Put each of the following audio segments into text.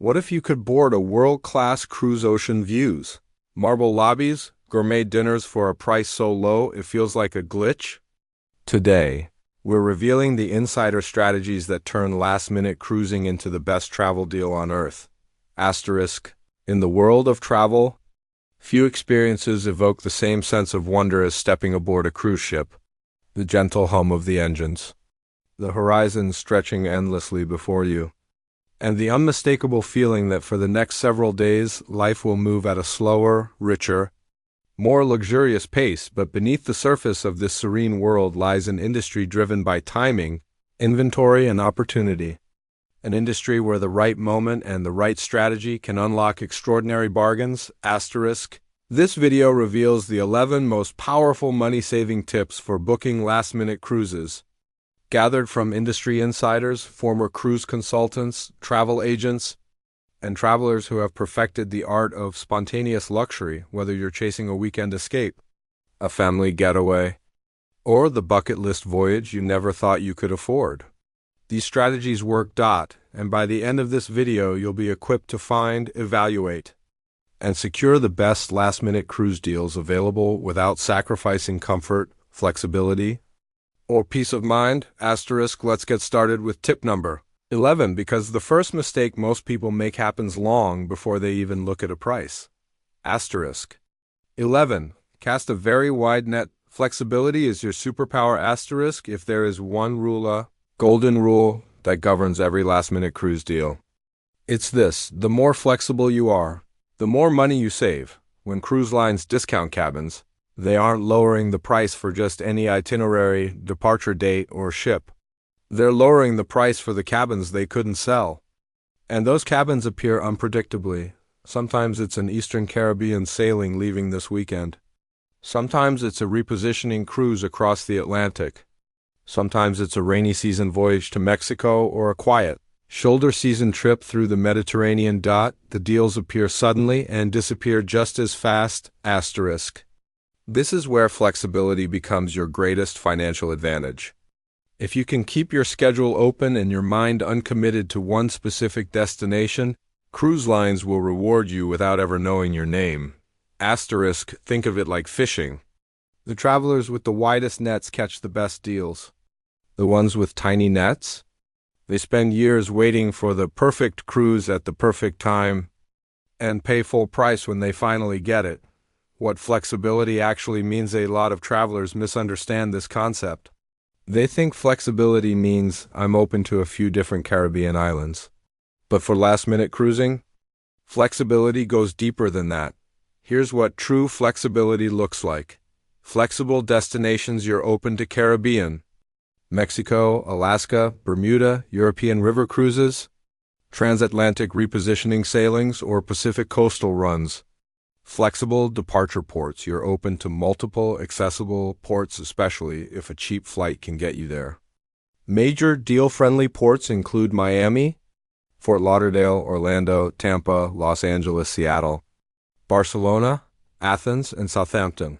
What if you could board a world-class cruise ocean views? Marble lobbies, gourmet dinners for a price so low it feels like a glitch? Today, we're revealing the insider strategies that turn last-minute cruising into the best travel deal on Earth. Asterisk. In the world of travel, few experiences evoke the same sense of wonder as stepping aboard a cruise ship. The gentle hum of the engines, the horizon stretching endlessly before you, and the unmistakable feeling that for the next several days life will move at a slower, richer, more luxurious pace. But beneath the surface of this serene world lies an industry driven by timing, inventory, and opportunity. An industry where the right moment and the right strategy can unlock extraordinary bargains. Asterisk. This video reveals the 11 most powerful money-saving tips for booking last-minute cruises, gathered from industry insiders, former cruise consultants, travel agents, and travelers who have perfected the art of spontaneous luxury, whether you're chasing a weekend escape, a family getaway, or the bucket list voyage you never thought you could afford. These strategies work. And by the end of this video, you'll be equipped to find, evaluate, and secure the best last-minute cruise deals available without sacrificing comfort, flexibility, or peace of mind. Asterisk. Let's get started with tip number 11, because the first mistake most people make happens long before they even look at a price. Asterisk. 11. Cast a very wide net. Flexibility is your superpower. Asterisk. If there is one golden rule that governs every last-minute cruise deal, it's this: the more flexible you are, the more money you save. When cruise lines discount cabins, they aren't lowering the price for just any itinerary, departure date, or ship. They're lowering the price for the cabins they couldn't sell. And those cabins appear unpredictably. Sometimes it's an Eastern Caribbean sailing leaving this weekend. Sometimes it's a repositioning cruise across the Atlantic. Sometimes it's a rainy season voyage to Mexico or a quiet, shoulder season trip through the Mediterranean. The deals appear suddenly and disappear just as fast. Asterisk. This is where flexibility becomes your greatest financial advantage. If you can keep your schedule open and your mind uncommitted to one specific destination, cruise lines will reward you without ever knowing your name. Asterisk. Think of it like fishing. The travelers with the widest nets catch the best deals. The ones with tiny nets? They spend years waiting for the perfect cruise at the perfect time and pay full price when they finally get it. What flexibility actually means: a lot of travelers misunderstand this concept. They think flexibility means I'm open to a few different Caribbean islands. But for last-minute cruising, flexibility goes deeper than that. Here's what true flexibility looks like. Flexible destinations: you're open to Caribbean, Mexico, Alaska, Bermuda, European river cruises, transatlantic repositioning sailings, or Pacific coastal runs. Flexible departure ports: you're open to multiple accessible ports, especially if a cheap flight can get you there. Major deal-friendly ports include Miami, Fort Lauderdale, Orlando, Tampa, Los Angeles, Seattle, Barcelona, Athens, and Southampton.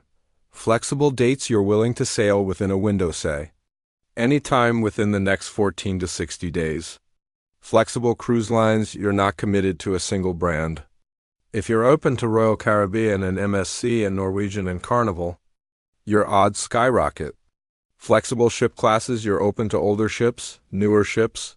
Flexible dates: you're willing to sail within a window, say, anytime within the next 14 to 60 days. Flexible cruise lines: you're not committed to a single brand. If you're open to Royal Caribbean and MSC and Norwegian and Carnival, your odds skyrocket. Flexible ship classes: you're open to older ships, newer ships,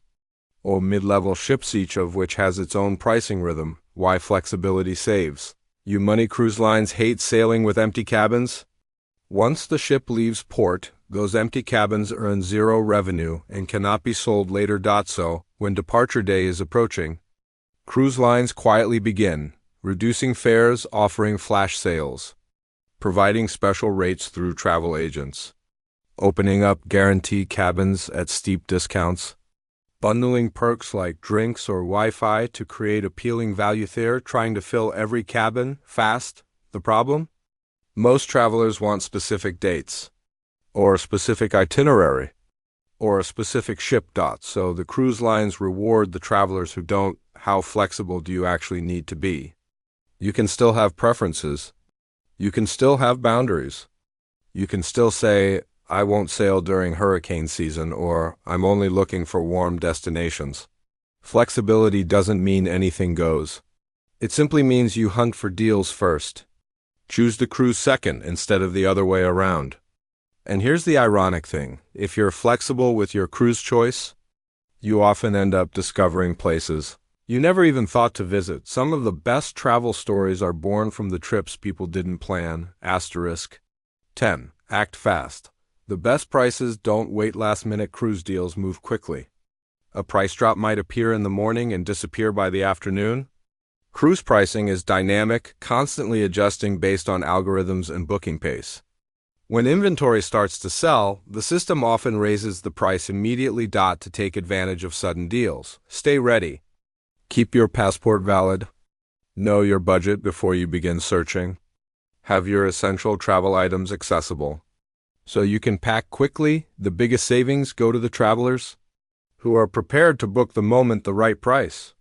or mid-level ships, each of which has its own pricing rhythm. Why flexibility saves you money: cruise lines hate sailing with empty cabins. Once the ship leaves port, those empty cabins earn zero revenue and cannot be sold later. So, when departure day is approaching, cruise lines quietly begin reducing fares, offering flash sales, providing special rates through travel agents, opening up guaranteed cabins at steep discounts, bundling perks like drinks or Wi-Fi to create appealing value. They're trying to fill every cabin fast. The problem? Most travelers want specific dates, or a specific itinerary, or a specific ship. So the cruise lines reward the travelers who don't. How flexible do you actually need to be? You can still have preferences. You can still have boundaries. You can still say, I won't sail during hurricane season, or I'm only looking for warm destinations. Flexibility doesn't mean anything goes. It simply means you hunt for deals first. Choose the cruise second instead of the other way around. And here's the ironic thing. If you're flexible with your cruise choice, you often end up discovering places you never even thought to visit. Some of the best travel stories are born from the trips people didn't plan. Asterisk. 10. Act fast. The best prices don't wait. Last-minute cruise deals move quickly. A price drop might appear in the morning and disappear by the afternoon. Cruise pricing is dynamic, constantly adjusting based on algorithms and booking pace. When inventory starts to sell, the system often raises the price immediately to take advantage of sudden deals. Stay ready. Keep your passport valid. Know your budget before you begin searching. Have your essential travel items accessible, so you can pack quickly. The biggest savings go to the travelers who are prepared to book the moment the right price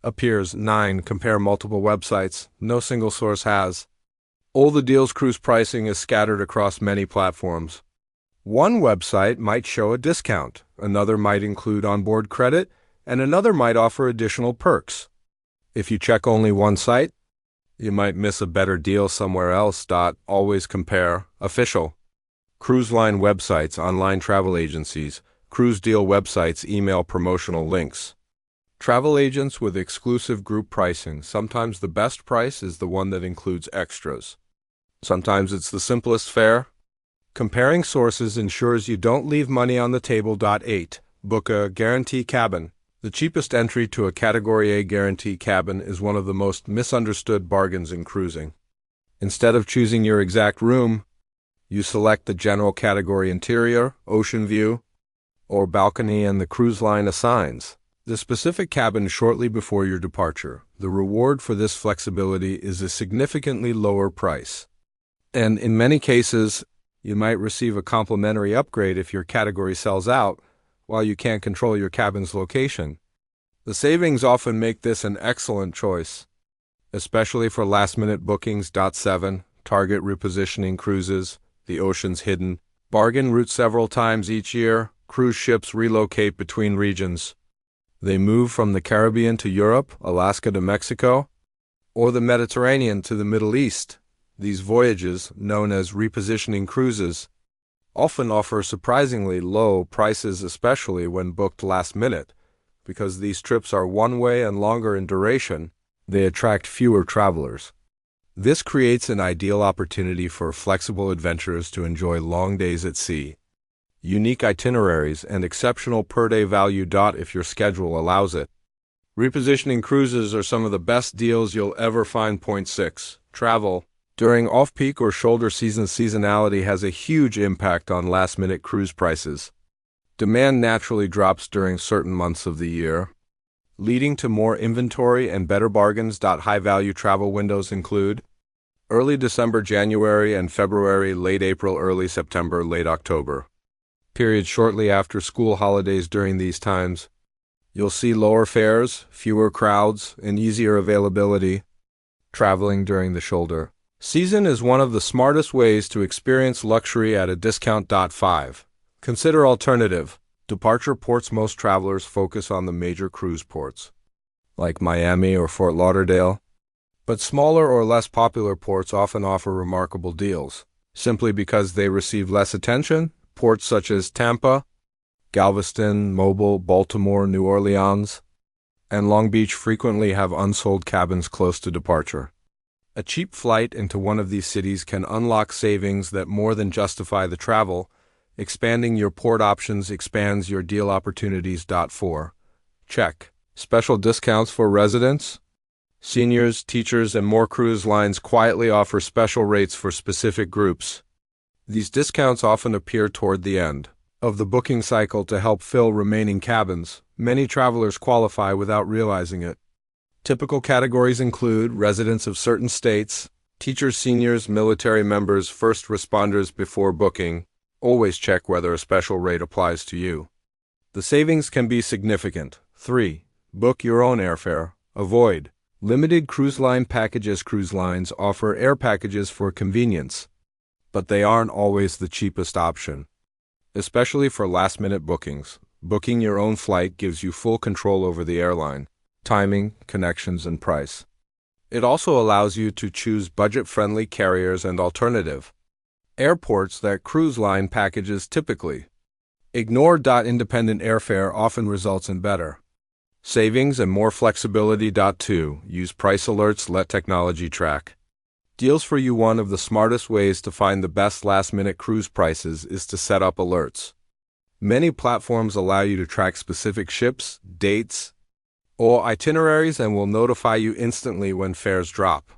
appears. 9. Compare multiple websites. No single source has all the deals. Cruise pricing is scattered across many platforms. One website might show a discount, another might include onboard credit, and another might offer additional perks. If you check only one site, you might miss a better deal somewhere else. Always compare. Official cruise line websites, online travel agencies, cruise deal websites email promotional links. Travel agents with exclusive group pricing. Sometimes the best price is the one that includes extras. Sometimes it's the simplest fare. Comparing sources ensures you don't leave money on the table. 8. Book a guarantee cabin. The cheapest entry to a Category A guarantee cabin is one of the most misunderstood bargains in cruising. Instead of choosing your exact room, you select the general category interior, ocean view, or balcony, and the cruise line assigns the specific cabin shortly before your departure. The reward for this flexibility is a significantly lower price. And in many cases, you might receive a complimentary upgrade if your category sells out, while you can't control your cabin's location. The savings often make this an excellent choice, especially for last-minute bookings. 7. Target repositioning cruises. The ocean's hidden bargain route. Several times each year, cruise ships relocate between regions. They move from the Caribbean to Europe, Alaska to Mexico, or the Mediterranean to the Middle East. These voyages, known as repositioning cruises, often offer surprisingly low prices, especially when booked last minute. Because these trips are one-way and longer in duration, they attract fewer travelers. This creates an ideal opportunity for flexible adventurers to enjoy long days at sea, unique itineraries, and exceptional per-day value. If your schedule allows it. Repositioning cruises are some of the best deals you'll ever find. 6. Travel. During off-peak or shoulder season, seasonality has a huge impact on last-minute cruise prices. Demand naturally drops during certain months of the year, leading to more inventory and better bargains. High-value travel windows include early December, January, and February, late April, early September, late October. Periods shortly after school holidays. During these times, you'll see lower fares, fewer crowds, and easier availability. Traveling during the shoulder season is one of the smartest ways to experience luxury at a discount. 5. Consider alternative departure ports. Most travelers focus on the major cruise ports, like Miami or Fort Lauderdale, but smaller or less popular ports often offer remarkable deals, simply because they receive less attention. Ports such as Tampa, Galveston, Mobile, Baltimore, New Orleans, and Long Beach frequently have unsold cabins close to departure. A cheap flight into one of these cities can unlock savings that more than justify the travel. Expanding your port options expands your deal opportunities. 4. Check. Special discounts for residents, seniors, teachers, and more. Cruise lines quietly offer special rates for specific groups. These discounts often appear toward the end of the booking cycle to help fill remaining cabins. Many travelers qualify without realizing it. Typical categories include residents of certain states, teachers, seniors, military members, first responders. Before booking, always check whether a special rate applies to you. The savings can be significant. 3. Book your own airfare. Avoid limited cruise line packages. Cruise lines offer air packages for convenience, but they aren't always the cheapest option, especially for last-minute bookings. Booking your own flight gives you full control over the airline, timing, connections, and price. It also allows you to choose budget-friendly carriers and alternative airports that cruise line packages typically ignore. Independent airfare often results in better savings and more flexibility. 2. Use price alerts. Let technology track deals for you. One of the smartest ways to find the best last-minute cruise prices is to set up alerts. Many platforms allow you to track specific ships, dates, or itineraries and will notify you instantly when fares drop.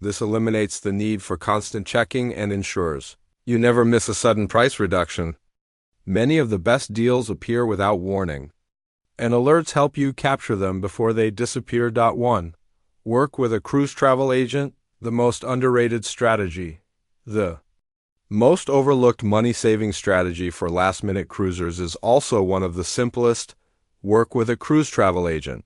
This eliminates the need for constant checking and ensures you never miss a sudden price reduction. Many of the best deals appear without warning, and alerts help you capture them before they disappear. 1. Work with a cruise travel agent, the most underrated strategy. The most overlooked money-saving strategy for last-minute cruisers is also one of the simplest: work with a cruise travel agent.